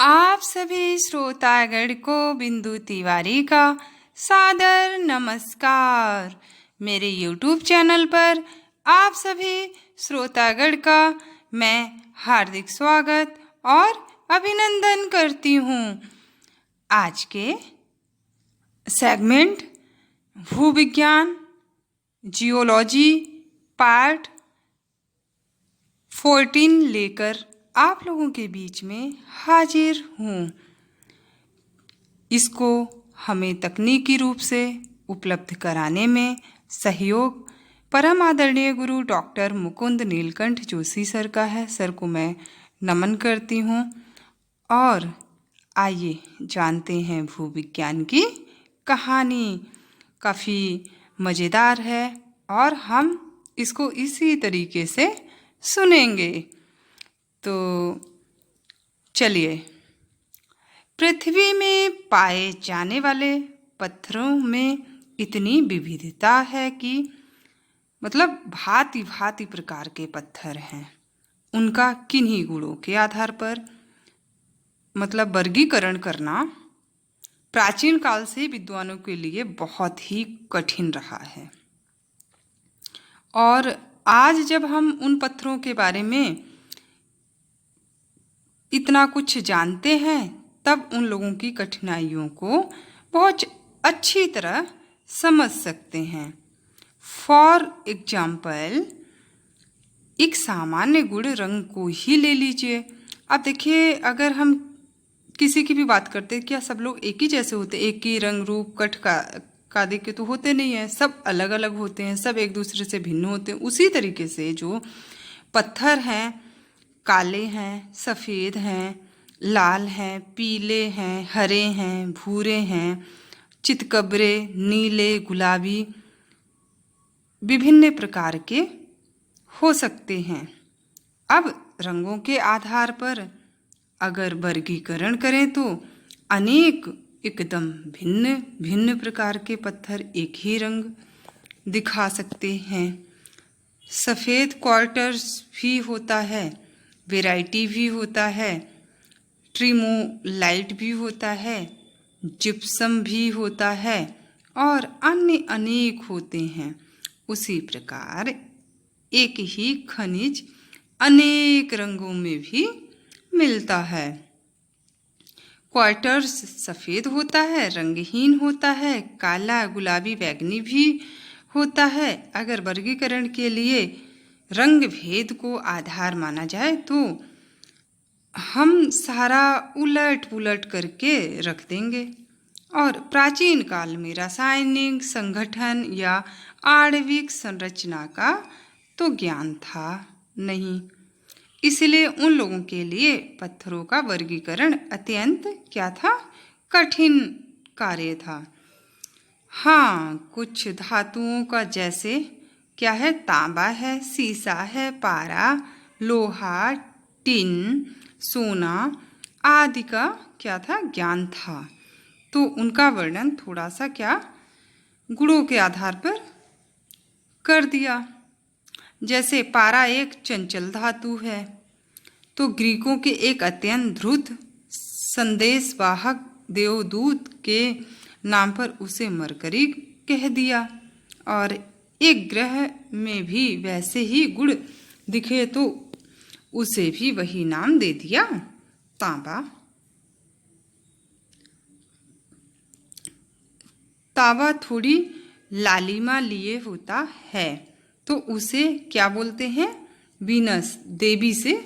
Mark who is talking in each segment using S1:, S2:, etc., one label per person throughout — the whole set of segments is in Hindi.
S1: आप सभी श्रोतागण को बिंदु तिवारी का सादर नमस्कार। मेरे YouTube चैनल पर आप सभी श्रोतागण का मैं हार्दिक स्वागत और अभिनंदन करती हूँ। आज के सेगमेंट भूविज्ञान जियोलॉजी पार्ट 14 लेकर आप लोगों के बीच में हाजिर हूँ। इसको हमें तकनीकी रूप से उपलब्ध कराने में सहयोग परम आदरणीय गुरु डॉक्टर मुकुंद नीलकंठ जोशी सर का है। सर को मैं नमन करती हूँ। और आइए जानते हैं भूविज्ञान की कहानी। काफ़ी मज़ेदार है और हम इसको इसी तरीके से सुनेंगे। तो चलिए, पृथ्वी में पाए जाने वाले पत्थरों में इतनी विविधता है कि मतलब भांति भांति प्रकार के पत्थर हैं। उनका किन्हीं गुणों के आधार पर मतलब वर्गीकरण करना प्राचीन काल से विद्वानों के लिए बहुत ही कठिन रहा है। और आज जब हम उन पत्थरों के बारे में इतना कुछ जानते हैं, तब उन लोगों की कठिनाइयों को बहुत अच्छी तरह समझ सकते हैं। फॉर एग्जाम्पल, एक सामान्य गुण रंग को ही ले लीजिए। अब देखिए, अगर हम किसी की भी बात करते हैं, क्या सब लोग एक ही जैसे होते? एक ही रंग रूप कट का के तो होते नहीं है, सब अलग अलग होते हैं, सब एक दूसरे से भिन्न होते हैं। उसी तरीके से जो पत्थर हैं, काले हैं, सफ़ेद हैं, लाल हैं, पीले हैं, हरे हैं, भूरे हैं, चितकबरे, नीले, गुलाबी, विभिन्न प्रकार के हो सकते हैं। अब रंगों के आधार पर अगर वर्गीकरण करें तो अनेक एकदम भिन्न भिन्न प्रकार के पत्थर एक ही रंग दिखा सकते हैं। सफ़ेद क्वार्टर्स भी होता है, वैरायटी भी होता है, ट्रिमोलाइट भी होता है, जिप्सम भी होता है और अन्य अनेक होते हैं। उसी प्रकार एक ही खनिज अनेक रंगों में भी मिलता है। क्वार्टर्स सफ़ेद होता है, रंगहीन होता है, काला, गुलाबी, बैंगनी भी होता है। अगर वर्गीकरण के लिए रंग भेद को आधार माना जाए तो हम सारा उलट पुलट करके रख देंगे। और प्राचीन काल में रासायनिक संगठन या आणविक संरचना का तो ज्ञान था नहीं, इसलिए उन लोगों के लिए पत्थरों का वर्गीकरण अत्यंत क्या था? कठिन कार्य था। हाँ, कुछ धातुओं का जैसे क्या है? तांबा है, सीसा है, पारा, लोहा, टिन, सोना आदि का क्या था? ज्ञान था। तो उनका वर्णन थोड़ा सा क्या गुणों के आधार पर कर दिया। जैसे पारा एक चंचल धातु है, तो ग्रीकों के एक अत्यंत ध्रुत संदेशवाहक देवदूत के नाम पर उसे मरकरी कह दिया। और एक ग्रह में भी वैसे ही गुण दिखे तो उसे भी वही नाम दे दिया, तांबा। तांबा थोड़ी लालिमा लिए होता है, तो उसे क्या बोलते हैं? वीनस देवी से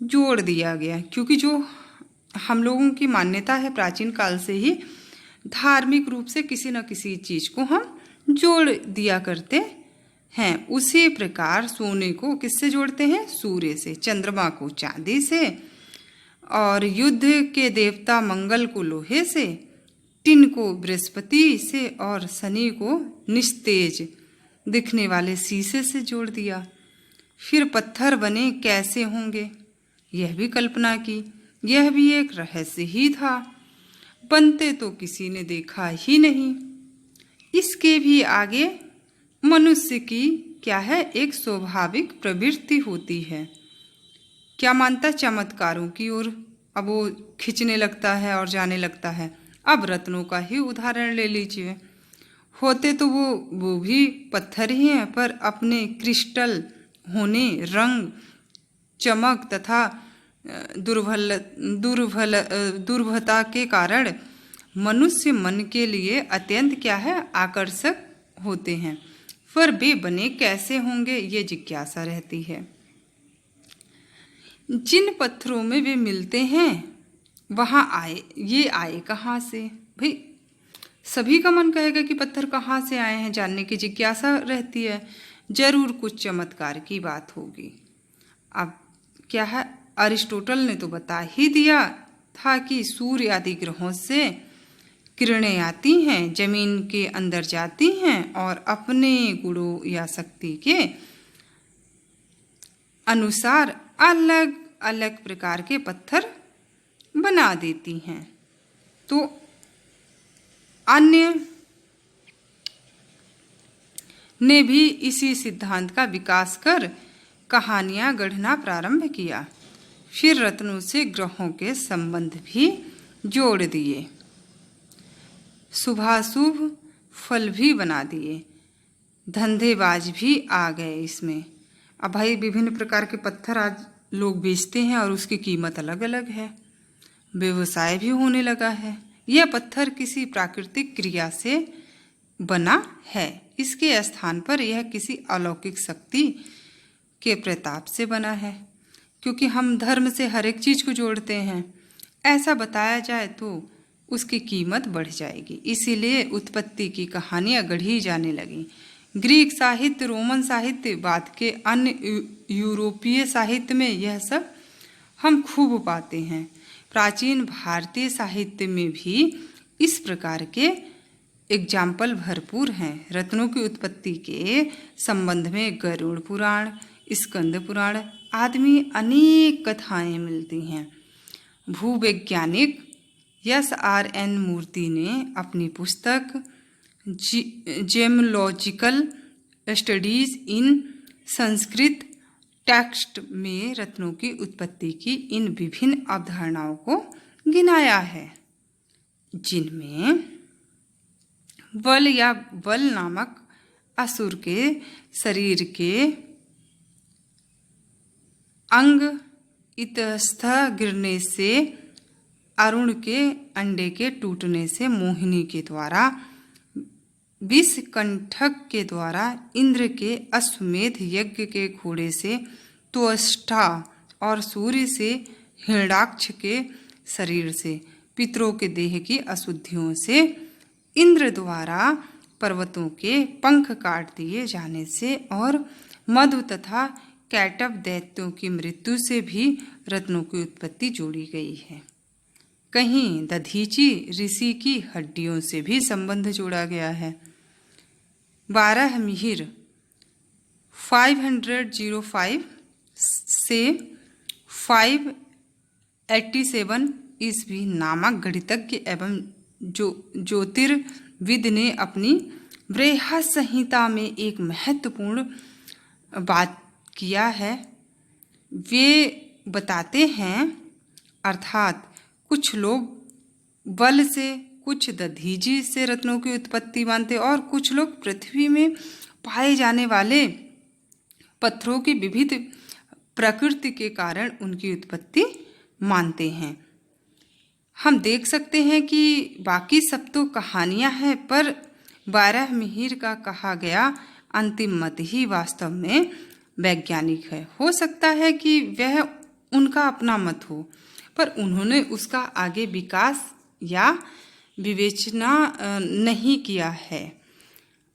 S1: जोड़ दिया गया, क्योंकि जो हम लोगों की मान्यता है प्राचीन काल से ही, धार्मिक रूप से किसी न किसी चीज़ को हम जोड़ दिया करते हैं। उसी प्रकार सोने को किससे जोड़ते हैं? सूर्य से, चंद्रमा को चांदी से, और युद्ध के देवता मंगल को लोहे से, टिन को बृहस्पति से और शनि को निस्तेज दिखने वाले शीशे से जोड़ दिया। फिर पत्थर बने कैसे होंगे, यह भी कल्पना की। यह भी एक रहस्य ही था, बनते तो किसी ने देखा ही नहीं। इसके भी आगे मनुष्य की क्या है? एक स्वाभाविक प्रवृत्ति होती है। क्या मानता? चमत्कारों की ओर अब वो खींचने लगता है और जाने लगता है। अब रत्नों का ही उदाहरण ले लीजिए। होते तो वो भी पत्थर ही हैं, पर अपने क्रिस्टल होने, रंग, चमक तथा दुर्लभता के कारण मनुष्य मन के लिए अत्यंत क्या है, आकर्षक होते हैं। पर वे बने कैसे होंगे, ये जिज्ञासा रहती है। जिन पत्थरों में वे मिलते हैं वहाँ ये आए कहाँ से? भाई सभी का मन कहेगा कि पत्थर कहाँ से आए हैं, जानने की जिज्ञासा रहती है। जरूर कुछ चमत्कार की बात होगी। अब क्या है, अरिस्टोटल ने तो बता ही दिया था कि सूर्य आदि ग्रहों से किरणें आती हैं, जमीन के अंदर जाती हैं और अपने गुणों या शक्ति के अनुसार अलग अलग प्रकार के पत्थर बना देती हैं। तो अन्य ने भी इसी सिद्धांत का विकास कर कहानियां गढ़ना प्रारंभ किया। फिर रत्नों से ग्रहों के संबंध भी जोड़ दिए, शुभाशुभ फल भी बना दिए, धंधेबाज भी आ गए इसमें। अब भाई विभिन्न प्रकार के पत्थर आज लोग बेचते हैं और उसकी कीमत अलग अलग है, व्यवसाय भी होने लगा है। यह पत्थर किसी प्राकृतिक क्रिया से बना है, इसके स्थान पर यह किसी अलौकिक शक्ति के प्रताप से बना है। क्योंकि हम धर्म से हर एक चीज को जोड़ते हैं, ऐसा बताया जाए तो उसकी कीमत बढ़ जाएगी। इसीलिए उत्पत्ति की कहानियां गढ़ी जाने लगी। ग्रीक साहित्य, रोमन साहित्य, बाद के अन्य यूरोपीय साहित्य में यह सब हम खूब पाते हैं। प्राचीन भारतीय साहित्य में भी इस प्रकार के एग्जाम्पल भरपूर हैं। रत्नों की उत्पत्ति के संबंध में गरुड़ पुराण, स्कंद पुराण आदि अनेक कथाएं मिलती हैं। भूवैज्ञानिक SRN मूर्ति ने अपनी पुस्तक gemological studies in Sanskrit text में रत्नों की उत्पत्ति की इन विभिन्न अवधारणाओं को गिनाया है, जिनमें बल या बल नामक असुर के शरीर के अंग इतस्तः गिरने से, अरुण के अंडे के टूटने से, मोहिनी के द्वारा, विषकंठक के द्वारा, इंद्र के अश्वमेध यज्ञ के घोड़े से, त्वष्टा और सूर्य से, हिरण्याक्ष के शरीर से, पितरों के देह की अशुद्धियों से, इंद्र द्वारा पर्वतों के पंख काट दिए जाने से और मधु तथा कैटव दैत्यों की मृत्यु से भी रत्नों की उत्पत्ति जोड़ी गई है। कहीं दधीची ऋषि की हड्डियों से भी संबंध जोड़ा गया है। 12 मिहिर 505 से 587 ईस्वी नामक गणितज्ञ एवं ज्योतिर्विद ने अपनी बृहत संहिता में एक महत्वपूर्ण बात किया है। वे बताते हैं, अर्थात कुछ लोग बल से, कुछ दधीजी से रत्नों की उत्पत्ति मानते और कुछ लोग पृथ्वी में पाए जाने वाले पत्थरों की विविध प्रकृति के कारण उनकी उत्पत्ति मानते हैं। हम देख सकते हैं कि बाकी सब तो कहानियां हैं, पर 12 मिहिर का कहा गया अंतिम मत ही वास्तव में वैज्ञानिक है। हो सकता है कि वह उनका अपना मत हो, पर उन्होंने उसका आगे विकास या विवेचना नहीं किया है।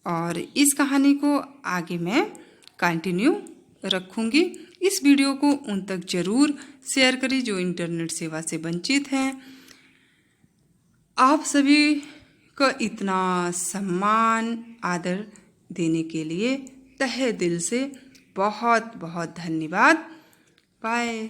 S1: और इस कहानी को आगे मैं कंटिन्यू रखूंगी। इस वीडियो को उन तक जरूर शेयर करें जो इंटरनेट सेवा से वंचित हैं। आप सभी को इतना सम्मान आदर देने के लिए तहे दिल से बहुत बहुत धन्यवाद। बाय।